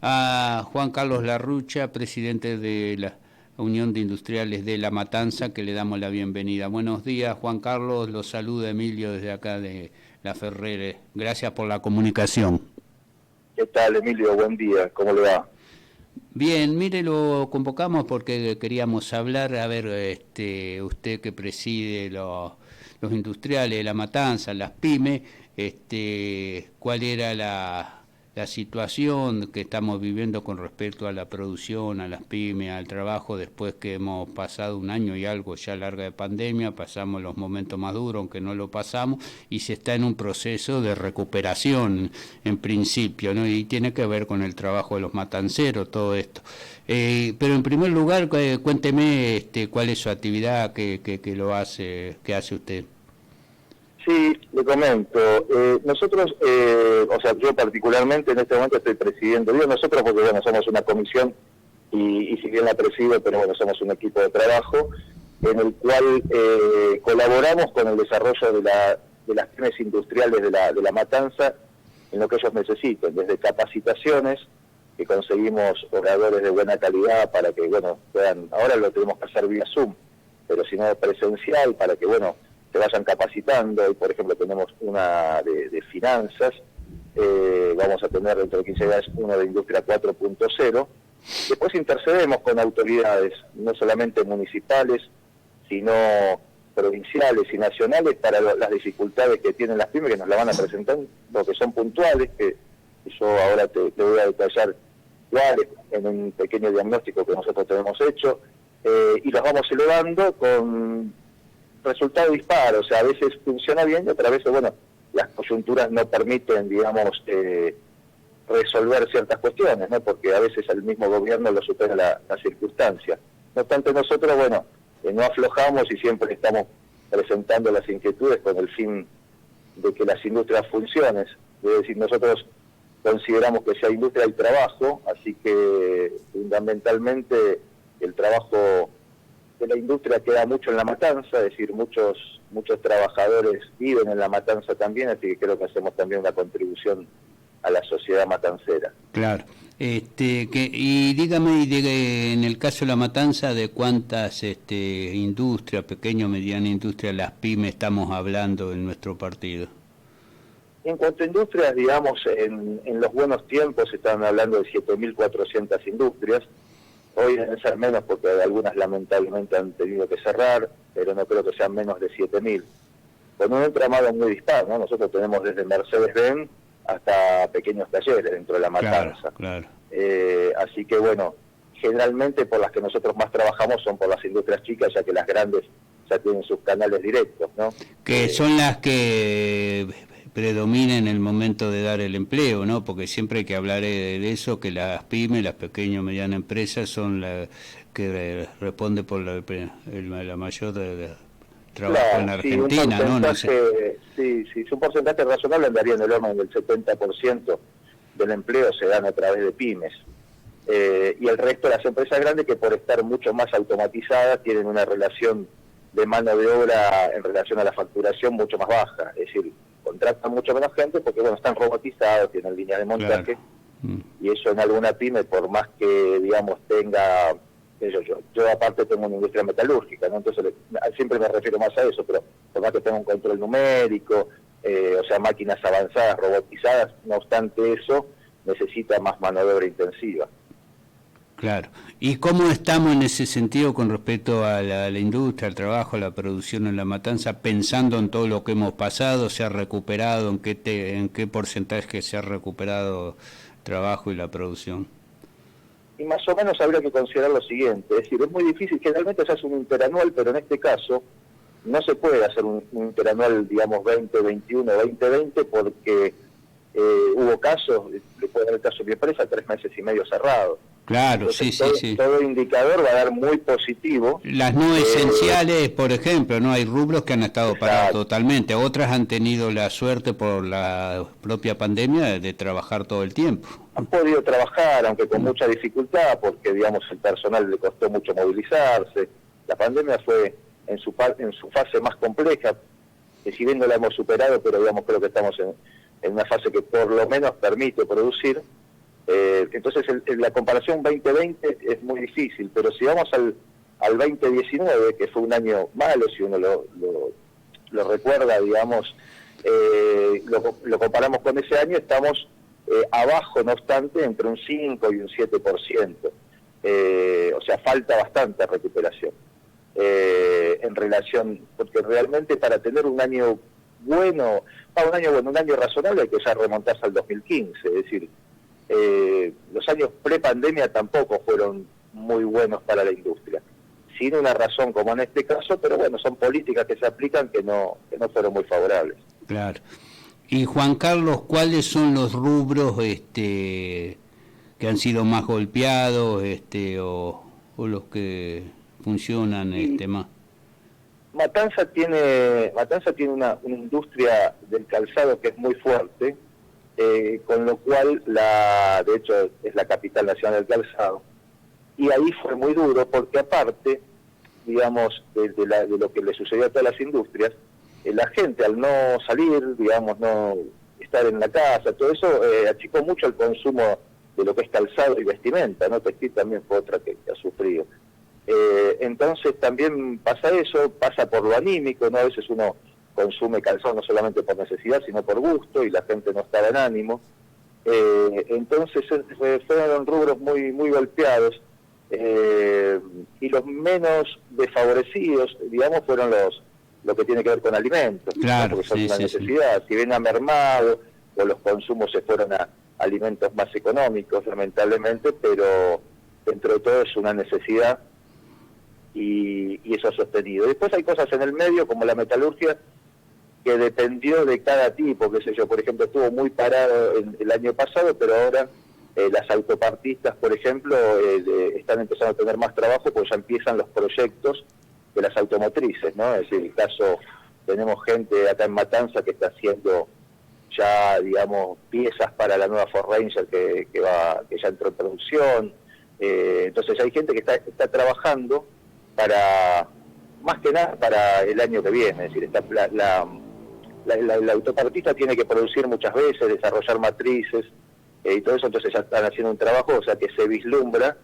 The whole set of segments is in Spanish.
A Juan Carlos Larrucha, presidente de la Unión de Industriales de La Matanza, que le damos la bienvenida. Buenos días, Juan Carlos, los saluda Emilio desde acá de La Ferrere. Gracias por la comunicación. ¿Qué tal, Emilio? Buen día, ¿cómo le va? Bien, mire, lo convocamos porque queríamos hablar, a ver, usted que preside los industriales de La Matanza, las pymes, cuál era la situación que estamos viviendo con respecto a la producción, a las pymes, al trabajo, después que hemos pasado un año y algo ya larga de pandemia, pasamos los momentos más duros, aunque no lo pasamos, y se está en un proceso de recuperación en principio, ¿no? Y tiene que ver con el trabajo de los matanceros, todo esto. Pero en primer lugar, cuénteme cuál es su actividad, qué hace usted. Sí, le comento. Nosotros, o sea, yo particularmente en este momento estoy presidiendo, digo nosotros porque, bueno, somos una comisión y si bien la presido, pero bueno, somos un equipo de trabajo en el cual colaboramos con el desarrollo de las pymes industriales de la Matanza en lo que ellos necesiten, desde capacitaciones, que conseguimos oradores de buena calidad para que, bueno, puedan, ahora lo tenemos que hacer vía Zoom, pero si no presencial, para que, bueno, se vayan capacitando. Hoy, por ejemplo, tenemos una de finanzas, vamos a tener dentro de 15 días una de industria 4.0. Después intercedemos con autoridades, no solamente municipales, sino provinciales y nacionales, para las dificultades que tienen las pymes, que nos la van a presentar, que son puntuales, que yo ahora te voy a detallar cuáles en un pequeño diagnóstico que nosotros tenemos hecho, y los vamos elevando con resultado disparo. O sea, a veces funciona bien y otras veces, bueno, las coyunturas no permiten, digamos, resolver ciertas cuestiones, ¿no? Porque a veces el mismo gobierno lo supera la circunstancia. No obstante, nosotros, bueno, no aflojamos y siempre estamos presentando las inquietudes con el fin de que las industrias funcionen. Es decir, nosotros consideramos que si hay industria hay trabajo, así que fundamentalmente el trabajo de la industria queda mucho en La Matanza, es decir, muchos trabajadores viven en La Matanza también, así que creo que hacemos también una contribución a la sociedad matancera. Claro. Y dígame, en el caso de La Matanza, ¿de cuántas industrias, pequeña o mediana industria, las pymes estamos hablando en nuestro partido? En cuanto a industrias, digamos, en los buenos tiempos estaban hablando de 7.400 industrias. Hoy deben ser menos porque algunas lamentablemente han tenido que cerrar, pero no creo que sean menos de 7.000. Con un entramado muy dispar, ¿no? Nosotros tenemos desde Mercedes-Benz hasta pequeños talleres dentro de La Matanza. Claro. Así que, bueno, generalmente por las que nosotros más trabajamos son por las industrias chicas, ya que las grandes ya tienen sus canales directos, ¿no? Que son las que predomina en el momento de dar el empleo, ¿no? Porque siempre hay que hablar de eso, que las pymes, las pequeñas y medianas empresas son las que responden por la mayor de trabajo, claro, en Argentina, ¿no? No sé. Sí, un porcentaje razonable andaría en el orden del 70% del empleo se dan a través de pymes. Y el resto de las empresas grandes, que por estar mucho más automatizadas tienen una relación de mano de obra en relación a la facturación mucho más baja, es decir, contratan mucho menos gente porque, bueno, están robotizados, tienen líneas de montaje, claro. Y eso en alguna pyme, por más que, digamos, tenga, yo aparte tengo una industria metalúrgica, ¿no? Entonces siempre me refiero más a eso, pero por más que tenga un control numérico, o sea, máquinas avanzadas, robotizadas, no obstante eso, necesita más mano de obra intensiva. Claro. ¿Y cómo estamos en ese sentido con respecto a la industria, al trabajo, a la producción en La Matanza, pensando en todo lo que hemos pasado? ¿Se ha recuperado? ¿En qué porcentaje se ha recuperado el trabajo y la producción? Y más o menos habría que considerar lo siguiente, es decir, es muy difícil, generalmente se hace un interanual, pero en este caso no se puede hacer un interanual, digamos, 2021, 2020, porque hubo casos, le puede dar el caso de mi empresa, 3 meses y medio cerrado. Claro. Entonces, sí. Todo indicador va a dar muy positivo. Las no esenciales, por ejemplo, no hay rubros que han estado parados totalmente. Otras han tenido la suerte por la propia pandemia de trabajar todo el tiempo. Han podido trabajar, aunque con mucha dificultad, porque, digamos, el personal le costó mucho movilizarse. La pandemia fue en su fase más compleja, que si bien no la hemos superado, pero, digamos, creo que estamos en una fase que por lo menos permite producir. Entonces la comparación 2020 es muy difícil, pero si vamos al 2019, que fue un año malo, si uno lo recuerda, digamos, lo comparamos con ese año, estamos abajo, no obstante, entre un 5 y un 7%. O sea, falta bastante recuperación en relación, porque realmente para tener un año bueno, un año razonable hay que ya remontarse al 2015, es decir, los años pre-pandemia tampoco fueron muy buenos para la industria, sin una razón como en este caso, pero bueno, son políticas que se aplican que no fueron muy favorables. Claro. Y Juan Carlos, ¿cuáles son los rubros que han sido más golpeados o los que funcionan más? Matanza tiene una industria del calzado que es muy fuerte, con lo cual de hecho es la capital nacional del calzado, y ahí fue muy duro porque aparte, digamos, de lo que le sucedió a todas las industrias, la gente al no salir, digamos, no estar en la casa, todo eso achicó mucho el consumo de lo que es calzado y vestimenta, ¿no? Textil también fue otra que ha sufrido. Entonces también pasa eso, pasa por lo anímico, ¿no? A veces uno consume calzado no solamente por necesidad, sino por gusto, y la gente no estaba en ánimo. Entonces fueron rubros muy golpeados, y los menos desfavorecidos, digamos, fueron lo que tiene que ver con alimentos, claro, ¿no? Porque son una necesidad. Sí. Si bien ha mermado, o los consumos se fueron a alimentos más económicos, lamentablemente, pero dentro de todo es una necesidad, y eso ha sostenido. Después hay cosas en el medio, como la metalurgia, que dependió de cada tipo, qué sé yo, por ejemplo, estuvo muy parado el año pasado, pero ahora las autopartistas, por ejemplo, están empezando a tener más trabajo porque ya empiezan los proyectos de las automotrices, ¿no? Es decir, el caso, tenemos gente acá en Matanza que está haciendo ya, digamos, piezas para la nueva Ford Ranger que ya entró en producción. Entonces hay gente que está trabajando más que nada para el año que viene, es decir, la autopartista tiene que producir muchas veces, desarrollar matrices y todo eso, entonces ya están haciendo un trabajo, o sea que se vislumbra,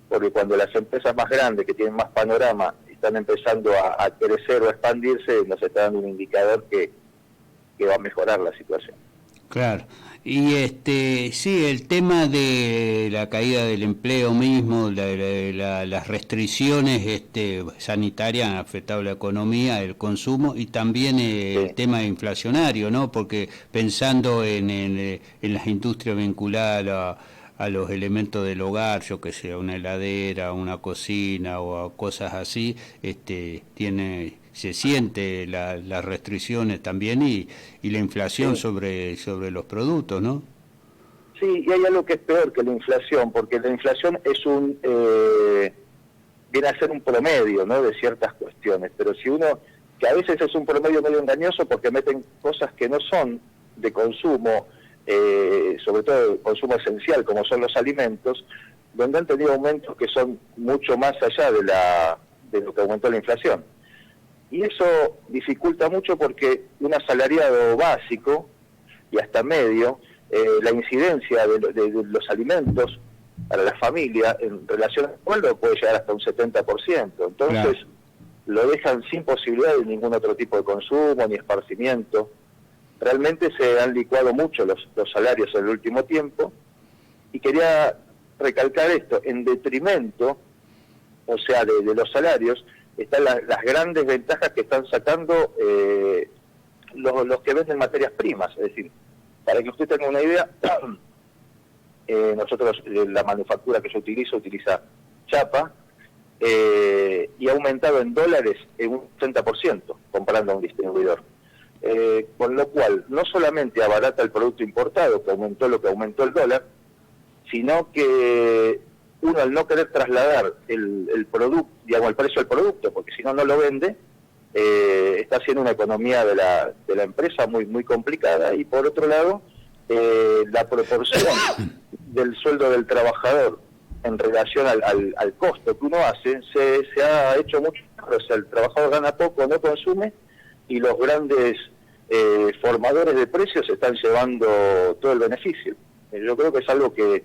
porque cuando las empresas más grandes, que tienen más panorama, están empezando a crecer o a expandirse, nos está dando un indicador que va a mejorar la situación. Claro. Y sí, el tema de la caída del empleo mismo, las restricciones sanitarias han afectado la economía, el consumo y también el tema inflacionario, ¿no? Porque pensando en las industrias vinculadas a los elementos del hogar, yo que sé, una heladera, una cocina o cosas así, se siente las restricciones también y la inflación sobre los productos, ¿no? Sí, y hay algo que es peor que la inflación, porque la inflación es viene a ser un promedio, ¿no?, de ciertas cuestiones, pero si que a veces es un promedio medio engañoso porque meten cosas que no son de consumo, sobre todo de consumo esencial, como son los alimentos, donde han tenido aumentos que son mucho más allá de lo que aumentó la inflación. Y eso dificulta mucho porque un asalariado básico y hasta medio, la incidencia de los alimentos para la familia en relación al sueldo puede llegar hasta un 70%. Entonces, claro, lo dejan sin posibilidad de ningún otro tipo de consumo ni esparcimiento. Realmente se han licuado mucho los salarios en el último tiempo, y quería recalcar esto, en detrimento, o sea, de los salarios, están las grandes ventajas que están sacando los que venden materias primas. Es decir, para que usted tenga una idea, nosotros, la manufactura que yo utiliza chapa, y ha aumentado en dólares en un 30% comparando a un distribuidor. Con lo cual, no solamente abarata el producto importado, que aumentó lo que aumentó el dólar, sino que uno, al no querer trasladar el producto, digamos, el precio del producto, porque si no, no lo vende, está haciendo una economía de la empresa muy complicada. Y por otro lado, la proporción del sueldo del trabajador en relación al costo que uno hace, se ha hecho mucho. O sea, el trabajador gana poco, no consume, y los grandes formadores de precios están llevando todo el beneficio. Yo creo que es algo que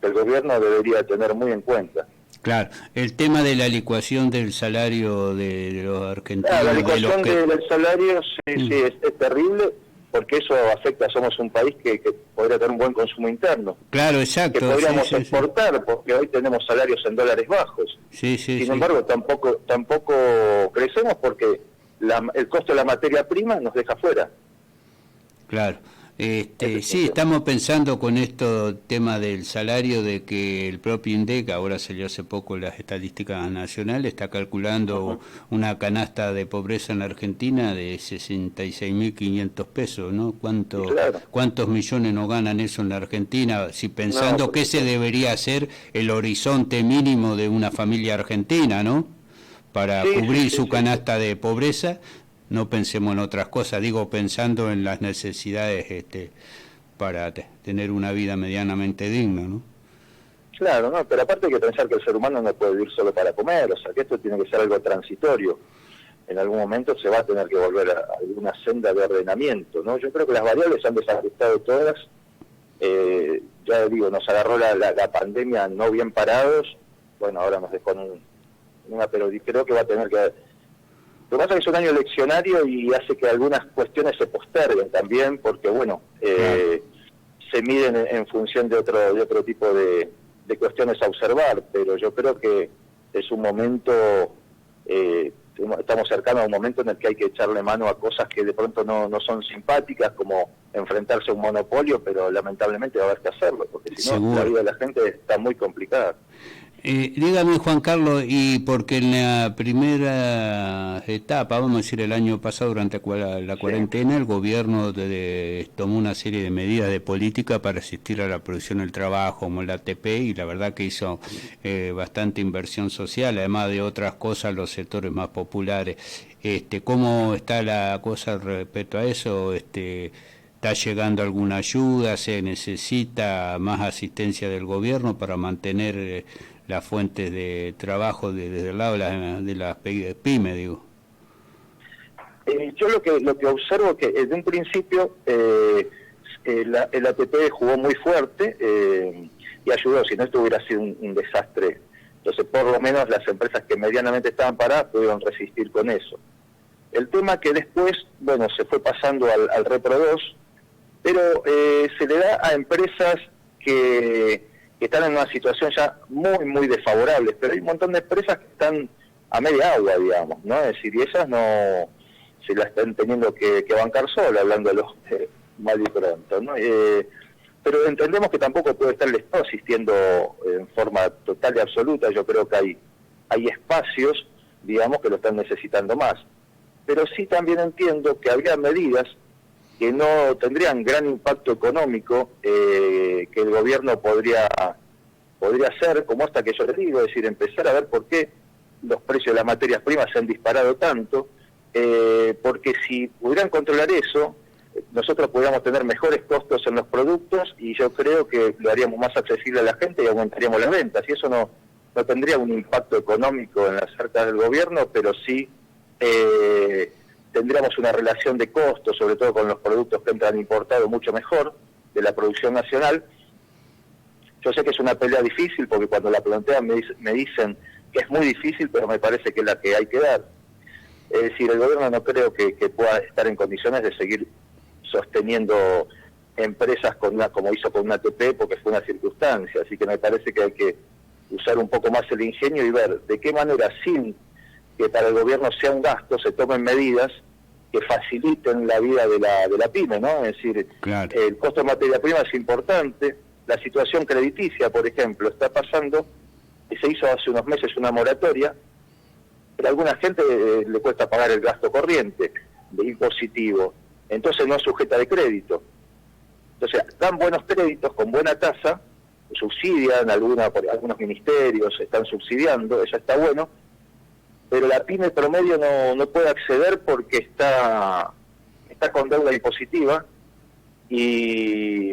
que el gobierno debería tener muy en cuenta. Claro, el tema de la licuación del salario de los argentinos. La licuación del salario sí, es terrible, porque eso afecta, somos un país que podría tener un buen consumo interno. Claro, exacto. Que podríamos exportar, porque hoy tenemos salarios en dólares bajos. Sin embargo, tampoco crecemos porque el costo de la materia prima nos deja fuera. Claro. Sí, estamos pensando con esto tema del salario, de que el propio INDEC, ahora salió hace poco las estadísticas nacionales, está calculando una canasta de pobreza en Argentina de 66.500 pesos, ¿no? ¿Cuántos millones no ganan eso en la Argentina? Si pensando que ese debería ser el horizonte mínimo de una familia argentina, ¿no? Para cubrir su canasta de pobreza. No pensemos en otras cosas, digo, pensando en las necesidades para tener una vida medianamente digna, ¿no? Claro, no, pero aparte hay que pensar que el ser humano no puede vivir solo para comer, o sea, que esto tiene que ser algo transitorio. En algún momento se va a tener que volver a alguna senda de ordenamiento, ¿no? Yo creo que las variables han desajustado todas. Ya digo, nos agarró la pandemia no bien parados, bueno, ahora nos dejó en una, pero creo que va a tener que... Lo que pasa es que es un año eleccionario y hace que algunas cuestiones se posterguen también, porque bueno, se miden en función de otro tipo de cuestiones a observar, pero yo creo que es un momento, estamos cercanos a un momento en el que hay que echarle mano a cosas que de pronto no son simpáticas, como enfrentarse a un monopolio, pero lamentablemente va a haber que hacerlo, porque si no, la vida de la gente está muy complicada. Dígame, Juan Carlos, y porque en la primera etapa, vamos a decir el año pasado, durante la cuarentena, el gobierno tomó una serie de medidas de política para asistir a la producción del trabajo, como el ATP, y la verdad que hizo bastante inversión social, además de otras cosas, los sectores más populares. ¿Cómo está la cosa respecto a eso? ¿Está llegando alguna ayuda? ¿Se necesita más asistencia del gobierno para mantener las fuentes de trabajo desde el lado de las pymes, digo? Yo lo que observo que desde un principio el ATP jugó muy fuerte y ayudó, si no esto hubiera sido un desastre. Entonces, por lo menos las empresas que medianamente estaban paradas pudieron resistir con eso. El tema que después, bueno, se fue pasando al Repro 2, pero se le da a empresas que están en una situación ya muy, muy desfavorable, pero hay un montón de empresas que están a media agua, digamos, ¿no? Es decir, y esas no se la están teniendo que bancar sola, hablando de los mal y pronto, ¿no? Pero entendemos que tampoco puede estar el Estado asistiendo en forma total y absoluta. Yo creo que hay espacios, digamos, que lo están necesitando más. Pero sí también entiendo que habría medidas que no tendrían gran impacto económico, que el gobierno podría hacer, como esta que yo les digo, es decir, empezar a ver por qué los precios de las materias primas se han disparado tanto, porque si pudieran controlar eso, nosotros podríamos tener mejores costos en los productos y yo creo que lo haríamos más accesible a la gente y aumentaríamos las ventas, y eso no tendría un impacto económico en las arcas del gobierno, pero sí tendríamos una relación de costos, sobre todo con los productos que entran importados, mucho mejor de la producción nacional. Yo sé que es una pelea difícil, porque cuando la plantean me dicen que es muy difícil, pero me parece que es la que hay que dar. Es decir, el gobierno no creo que pueda estar en condiciones de seguir sosteniendo empresas como hizo con una ATP, porque fue una circunstancia. Así que me parece que hay que usar un poco más el ingenio y ver de qué manera, sin que para el gobierno sea un gasto, se tomen medidas que faciliten la vida de la pyme, ¿no? Es decir, claro, el costo de materia prima es importante, la situación crediticia, por ejemplo, está pasando, y se hizo hace unos meses una moratoria, pero a alguna gente le cuesta pagar el gasto corriente, de impositivo, entonces no es sujeta de crédito. Entonces, dan buenos créditos con buena tasa, subsidian algunos ministerios, están subsidiando, eso está bueno, pero la pyme promedio no puede acceder porque está con deuda impositiva y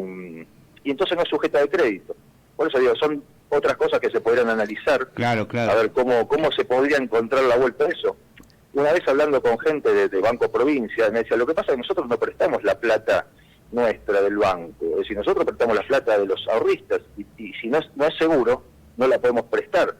entonces no es sujeta de crédito. Por eso digo, son otras cosas que se podrían analizar, claro. A ver cómo se podría encontrar la vuelta a eso. Una vez hablando con gente de Banco Provincia, me decía, lo que pasa es que nosotros no prestamos la plata nuestra del banco. Es decir, nosotros prestamos la plata de los ahorristas y si no es seguro, no la podemos prestar,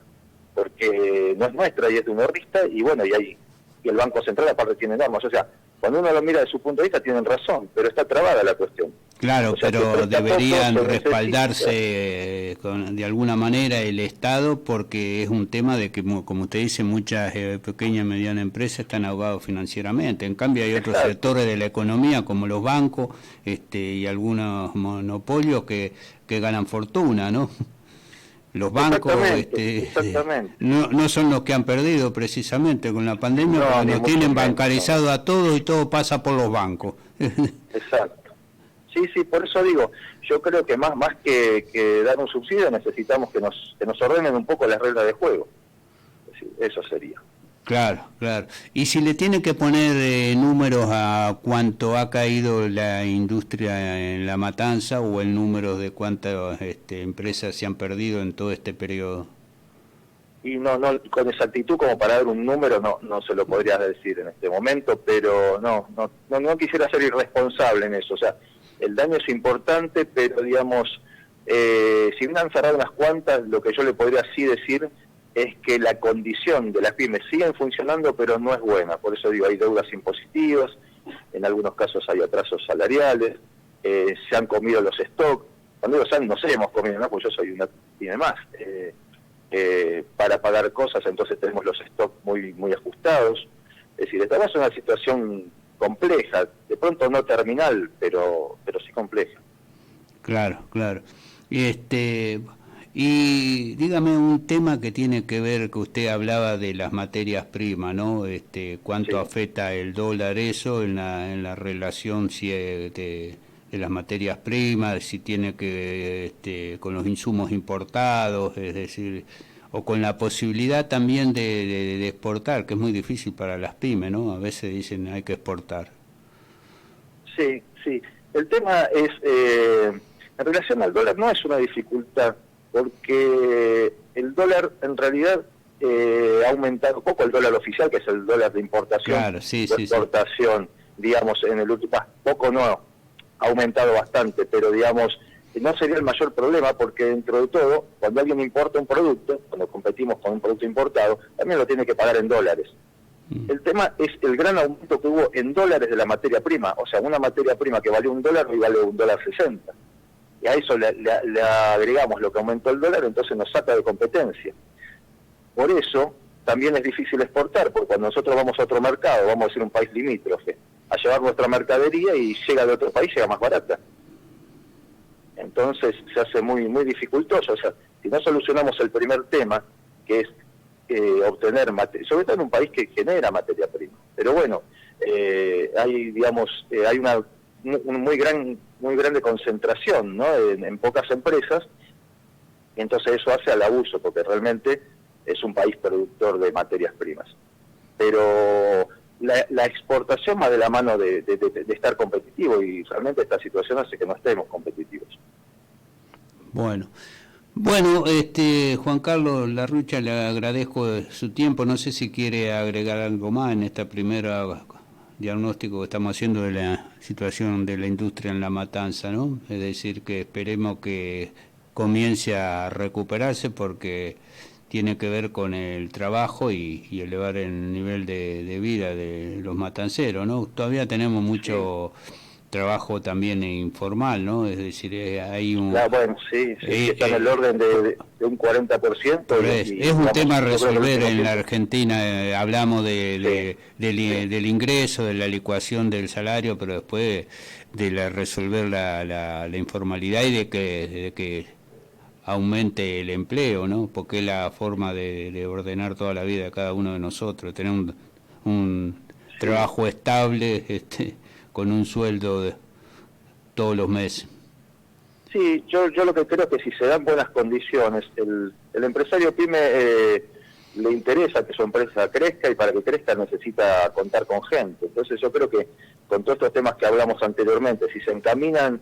porque no es nuestra y es de un ahorrista, y bueno, y el Banco Central aparte tiene normas. O sea, cuando uno lo mira de su punto de vista tienen razón, pero está trabada la cuestión. Claro, o sea, pero deberían poco, respaldarse de alguna manera el Estado, porque es un tema de que, como usted dice, muchas pequeñas y medianas empresas están ahogadas financieramente. En cambio hay otros sectores de la economía, como los bancos y algunos monopolios que ganan fortuna, ¿no? Los bancos exactamente. No son los que han perdido precisamente con la pandemia, porque nos tienen bancarizado a todos y todo pasa por los bancos. Exacto. Sí, por eso digo, yo creo que más que dar un subsidio necesitamos que nos ordenen un poco las reglas de juego. Es decir, eso sería. Claro. Y si le tiene que poner números a cuánto ha caído la industria en La Matanza, o el número de cuántas empresas se han perdido en todo este periodo. Y no con exactitud como para dar un número no se lo podría decir en este momento, pero no quisiera ser irresponsable en eso. O sea, el daño es importante, pero digamos, si bien han cerrado unas cuantas, lo que yo le podría sí decir es que la condición de las pymes siguen funcionando, pero no es buena. Por eso digo, hay deudas impositivas, en algunos casos hay atrasos salariales, se han comido los stocks. Cuando digo nos hemos comido, ¿no? Pues yo soy una pyme más. Para pagar cosas, entonces tenemos los stocks muy ajustados. Es decir, estamos en una situación compleja, de pronto no terminal, pero sí compleja. Claro. Y dígame un tema que tiene que ver, que usted hablaba de las materias primas, ¿no? ¿Cuánto afecta el dólar eso en la relación de las materias primas, si tiene que con los insumos importados, es decir, o con la posibilidad también de exportar, que es muy difícil para las pymes, ¿no? A veces dicen hay que exportar. Sí. El tema es, en relación al dólar, no es una dificultad, porque el dólar en realidad ha aumentado poco, el dólar oficial, que es el dólar de importación, exportación, digamos, en el último, poco no, ha aumentado bastante, pero digamos, no sería el mayor problema, porque dentro de todo, cuando alguien importa un producto, cuando competimos con un producto importado, también lo tiene que pagar en dólares. El tema es el gran aumento que hubo en dólares de la materia prima. O sea, una materia prima que valió $1 hoy vale $1.60. Y a eso le agregamos lo que aumentó el dólar, entonces nos saca de competencia. Por eso también es difícil exportar, porque cuando nosotros vamos a otro mercado, vamos a decir un país limítrofe, a llevar nuestra mercadería y llega de otro país, llega más barata. Entonces se hace muy dificultoso. O sea, si no solucionamos el primer tema, que es obtener materia, sobre todo en un país que genera materia prima. Pero bueno, hay una muy grande concentración, ¿no? en pocas empresas, y entonces eso hace al abuso, porque realmente es un país productor de materias primas. Pero la exportación va de la mano de estar competitivo, y realmente esta situación hace que no estemos competitivos. Bueno, Juan Carlos Larrucha, le agradezco su tiempo. No sé si quiere agregar algo más en esta primera diagnóstico que estamos haciendo de la situación de la industria en La Matanza, ¿no? Es decir, que esperemos que comience a recuperarse, porque tiene que ver con el trabajo y elevar el nivel de vida de los matanceros, ¿no? Todavía tenemos mucho trabajo también informal, ¿no? Es decir, hay un... está en el orden de un 40%. Es un tema a resolver en la Argentina. Hablamos del ingreso, de la licuación del salario, pero después de resolver la informalidad y de que aumente el empleo, ¿no? Porque es la forma de ordenar toda la vida de cada uno de nosotros, tener un trabajo estable, con un sueldo todos los meses. Sí, yo lo que creo es que si se dan buenas condiciones, el empresario pyme le interesa que su empresa crezca, y para que crezca necesita contar con gente. Entonces yo creo que con todos estos temas que hablamos anteriormente, si se encaminan,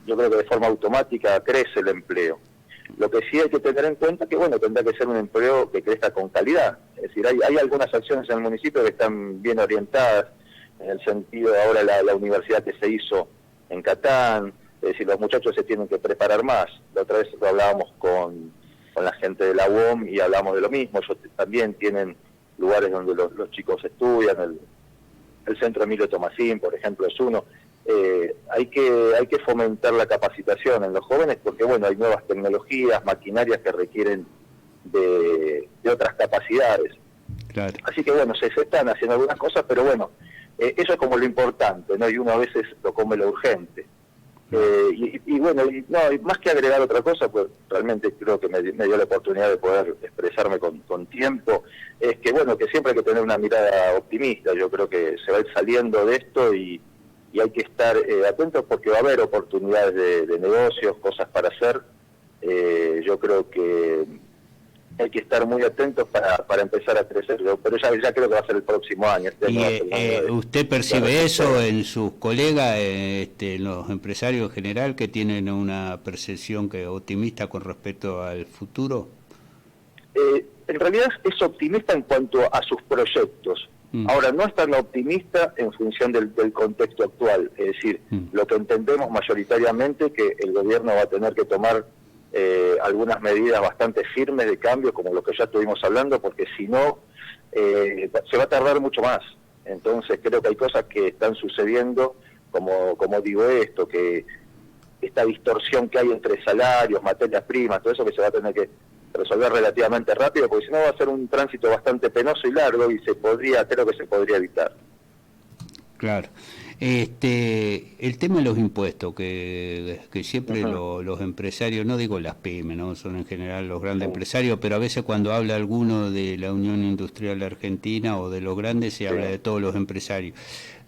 yo creo que de forma automática crece el empleo. Lo que sí hay que tener en cuenta que, bueno, tendrá que ser un empleo que crezca con calidad. Es decir, hay algunas acciones en el municipio que están bien orientadas, en el sentido de ahora la universidad que se hizo en Catán, es decir, los muchachos se tienen que preparar más. La otra vez lo hablábamos con la gente de la UOM y hablamos de lo mismo. Ellos también tienen lugares donde los chicos estudian, el Centro Emilio Tomasín, por ejemplo, es uno. Hay que fomentar la capacitación en los jóvenes porque, bueno, hay nuevas tecnologías, maquinarias que requieren de otras capacidades. Claro. Así que, bueno, se están haciendo algunas cosas, pero bueno, eso es como lo importante, ¿no? Y uno a veces lo come lo urgente. Y bueno, y más que agregar otra cosa, pues realmente creo que me dio la oportunidad de poder expresarme con tiempo, es que bueno, que siempre hay que tener una mirada optimista. Yo creo que se va a ir saliendo de esto y hay que estar atentos porque va a haber oportunidades de negocios, cosas para hacer. Yo creo que hay que estar muy atentos para empezar a crecer, pero ya creo que va a ser el próximo año. ¿Y usted percibe eso en sus colegas, los empresarios en general, que tienen una percepción optimista con respecto al futuro? En realidad es optimista en cuanto a sus proyectos. Ahora, no es tan optimista en función del contexto actual, es decir, lo que entendemos mayoritariamente que el gobierno va a tener que tomar algunas medidas bastante firmes de cambio, como lo que ya estuvimos hablando, porque si no, se va a tardar mucho más. Entonces creo que hay cosas que están sucediendo, como digo esto, que esta distorsión que hay entre salarios, materias primas, todo eso que se va a tener que resolver relativamente rápido, porque si no va a ser un tránsito bastante penoso y largo y creo que se podría evitar. Claro. El tema de los impuestos, que siempre los empresarios, no digo las pymes, no son en general los grandes empresarios, pero a veces cuando habla alguno de la Unión Industrial Argentina o de los grandes, se habla de todos los empresarios,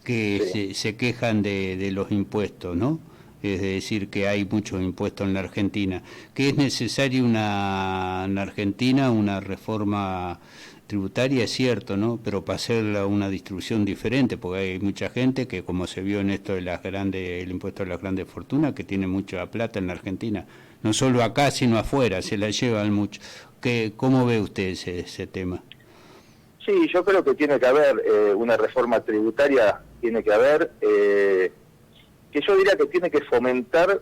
que se quejan de los impuestos, ¿no? Es decir, que hay muchos impuestos en la Argentina, que es necesaria en Argentina una reforma tributaria, es cierto, ¿no? Pero para hacerla una distribución diferente, porque hay mucha gente que, como se vio en esto de el impuesto de las grandes fortunas, que tiene mucha plata en la Argentina, no solo acá, sino afuera, se la llevan mucho. ¿Cómo ve usted ese tema? Sí, yo creo que tiene que haber una reforma tributaria, tiene que haber, que yo diría que tiene que fomentar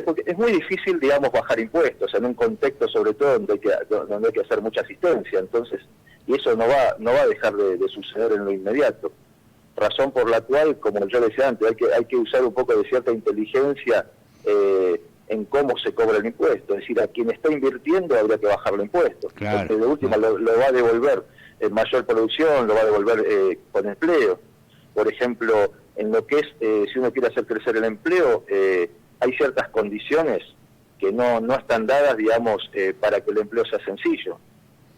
porque es muy difícil, digamos, bajar impuestos en un contexto, sobre todo, donde hay que hacer mucha asistencia. Entonces, y eso no va a dejar de suceder en lo inmediato. Razón por la cual, como yo decía antes, hay que usar un poco de cierta inteligencia en cómo se cobra el impuesto. Es decir, a quien está invirtiendo habría que bajar los impuestos. Claro, porque de última lo va a devolver en mayor producción, lo va a devolver con empleo. Por ejemplo, en lo que es, si uno quiere hacer crecer el empleo, hay ciertas condiciones que no están dadas, digamos, para que el empleo sea sencillo.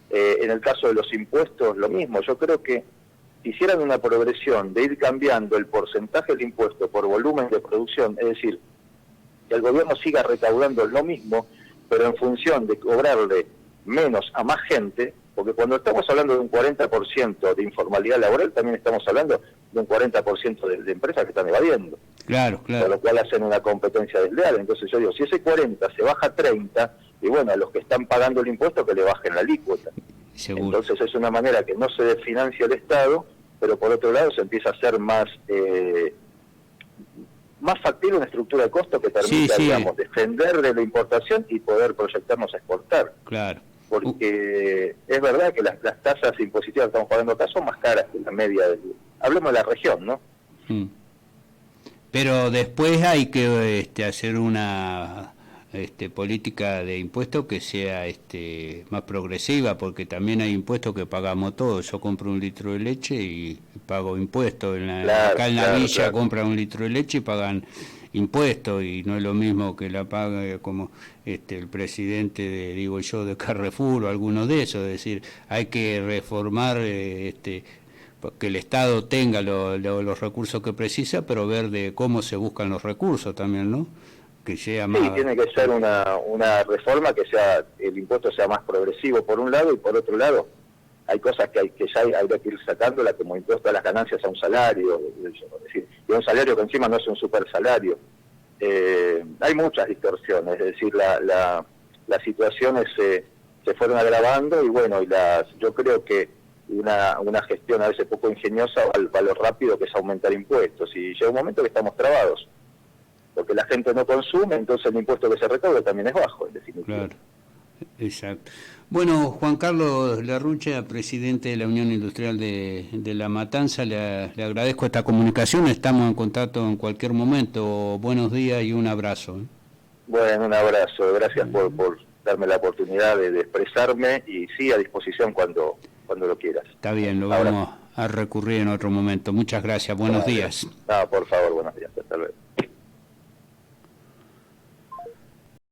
En el caso de los impuestos, lo mismo. Yo creo que si hicieran una progresión de ir cambiando el porcentaje del impuesto por volumen de producción, es decir, que el gobierno siga recaudando lo mismo, pero en función de cobrarle menos a más gente, porque cuando estamos hablando de un 40% de informalidad laboral, también estamos hablando de un 40% de empresas que están evadiendo. Claro. Con lo cual hacen una competencia desleal. Entonces yo digo, si ese 40 se baja a 30, y bueno, a los que están pagando el impuesto que le bajen la alícuota. Seguro. Entonces es una manera que no se desfinancia el Estado, pero por otro lado se empieza a hacer más factible una estructura de costo que permita, digamos, defender de la importación y poder proyectarnos a exportar. Claro. Porque es verdad que las tasas impositivas que estamos pagando acá son más caras que la media. Hablemos de la región, ¿no? Pero después hay que hacer una política de impuestos que sea más progresiva, porque también hay impuestos que pagamos todos. Yo compro un litro de leche y pago impuestos. Acá en la villa compran un litro de leche y pagan impuestos, y no es lo mismo que la pague como el presidente de Carrefour o alguno de esos. Es decir, hay que reformar que el Estado tenga los recursos que precisa, pero ver de cómo se buscan los recursos también, ¿no? Que sea más... Sí, tiene que ser una reforma que el impuesto sea más progresivo por un lado, y por otro lado hay cosas que ya habría que ir sacándolas, como impuesto a las ganancias a un salario, es decir, y un salario que encima no es un super salario. Hay muchas distorsiones, es decir, las situaciones se fueron agravando, y bueno, yo creo que una gestión a veces poco ingeniosa va lo rápido que es aumentar impuestos, y llega un momento que estamos trabados, porque la gente no consume, entonces el impuesto que se recauda también es bajo, en definitiva. Claro, exacto. Bueno, Juan Carlos Larrucha, presidente de la Unión Industrial de La Matanza, le agradezco esta comunicación, estamos en contacto en cualquier momento. Buenos días y un abrazo. Bueno, un abrazo, gracias por darme la oportunidad de expresarme, y sí, a disposición cuando lo quieras. Está bien, lo vamos a recurrir en otro momento. Muchas gracias, buenos días. No, por favor, buenos días.